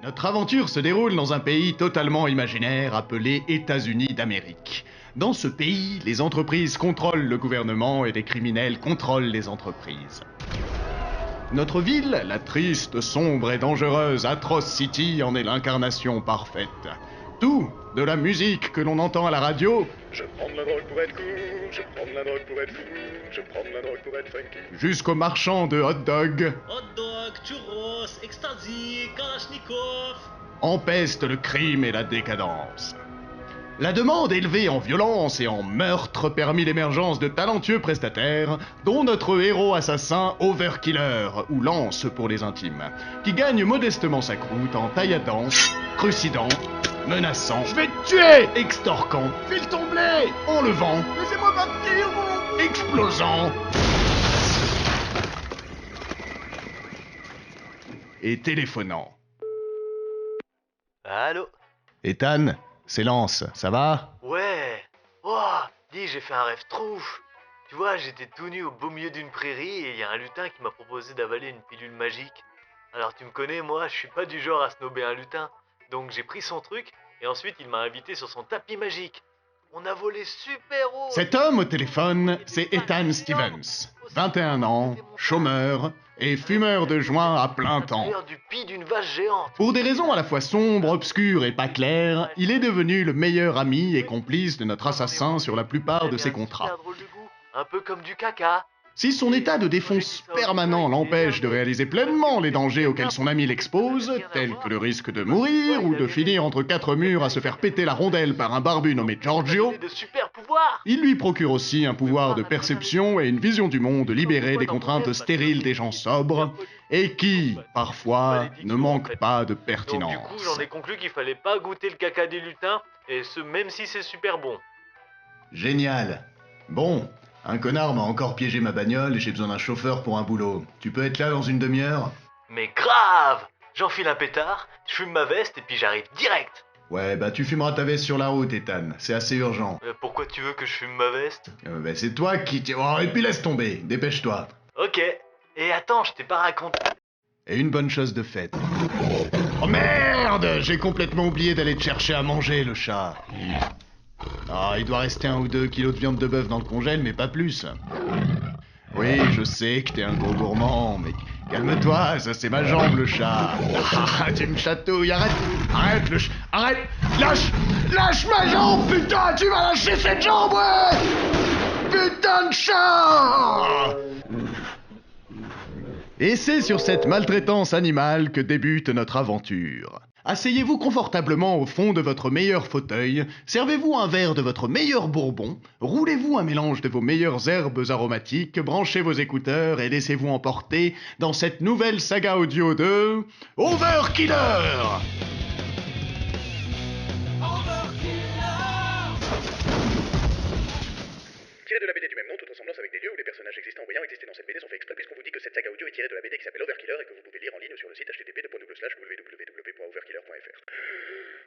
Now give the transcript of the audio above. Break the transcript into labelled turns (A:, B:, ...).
A: Notre aventure se déroule dans un pays totalement imaginaire appelé États-Unis d'Amérique. Dans ce pays, les entreprises contrôlent le gouvernement et les criminels contrôlent les entreprises. Notre ville, la triste, sombre et dangereuse Atroce City, en est l'incarnation parfaite. Tout, de la musique que l'on entend à la radio,
B: Je prends de la drogue pour être cool, je prends de la drogue pour être fou, je prends de la drogue pour être funky.
A: jusqu'aux marchands de hot dog,
C: Hot dog, churros, ecstasy, kalachnikov.
A: empeste le crime et la décadence. La demande élevée en violence et en meurtre permit l'émergence de talentueux prestataires, dont notre héros assassin Overkiller, ou Lance pour les intimes, qui gagne modestement sa croûte en tailladant, trucidant, menaçant,
D: Je vais te tuer!
A: extorquant,
D: File ton blé!
A: enlevant,
D: Laissez-moi partir, mon...
A: explosant et téléphonant.
E: Allô?
A: Ethan, c'est Lance, ça va?
E: Ouais. Oh, dis, j'ai fait un rêve trop ouf. Tu vois, j'étais tout nu au beau milieu d'une prairie et il y a un lutin qui m'a proposé d'avaler une pilule magique. Alors tu me connais, moi, je suis pas du genre à snober un lutin. Donc j'ai pris son truc et ensuite il m'a invité sur son tapis magique. On a volé super haut.
A: Cet homme au téléphone, c'est Ethan Stevens, 21 ans, chômeur et fumeur de joint à plein temps.
E: Du pis d'une vache géante.
A: Pour des raisons à la fois sombres, obscures et pas claires, il est devenu le meilleur ami et complice de notre assassin sur la plupart de ses contrats.
E: Un peu comme du caca.
A: Si son état de défonce permanent l'empêche de réaliser pleinement les dangers auxquels son ami l'expose, tels que le risque de mourir ou de finir entre quatre murs à se faire péter la rondelle par un barbu nommé Giorgio,
E: De super pouvoirs.
A: il lui procure aussi un pouvoir de perception et une vision du monde libérée des contraintes stériles des gens sobres, et qui, parfois, ne manque pas de
E: Donc du coup,
A: pertinence.
E: j'en ai conclu qu'il fallait pas goûter le caca des lutins, et ce même si c'est super bon.
A: Génial. Bon, un connard m'a encore piégé ma bagnole et j'ai besoin d'un chauffeur pour un boulot. Tu peux être là dans une demi-heure?
E: Mais grave! J'enfile un pétard, je fume ma veste et puis j'arrive direct.
A: Ouais, bah tu fumeras ta veste sur la route, Ethan. C'est assez urgent.
E: Pourquoi tu veux que je fume ma veste?
A: Bah c'est toi qui... Oh, et puis laisse tomber, dépêche-toi.
E: Ok. Et attends, je t'ai pas raconté.
A: Et une bonne chose de faite. Oh merde! J'ai complètement oublié d'aller te chercher à manger, le chat. Ah, il doit rester 1 ou 2 kilos de viande de bœuf dans le congèle, mais pas plus. Oui, je sais que t'es un gros gourmand, mais calme-toi, ça c'est ma jambe, le chat. Ah, tu me chatouilles, arrête, arrête, arrête, lâche ma jambe, putain, tu vas lâcher cette jambe, ouais! Putain de chat! Et c'est sur cette maltraitance animale que débute notre aventure. Asseyez-vous confortablement au fond de votre meilleur fauteuil, servez-vous un verre de votre meilleur bourbon, roulez-vous un mélange de vos meilleures herbes aromatiques, branchez vos écouteurs et laissez-vous emporter dans cette nouvelle saga audio de Overkiller!
B: Tiré de la BD du même nom, toute ressemblance avec des lieux où les personnages existants ou ayant existé dans cette BD sont faits exprès puisqu'on vous dit que cette saga audio est tirée de la BD qui s'appelle Overkiller et que vous pouvez lire en ligne sur le site http://www.overkiller.fr.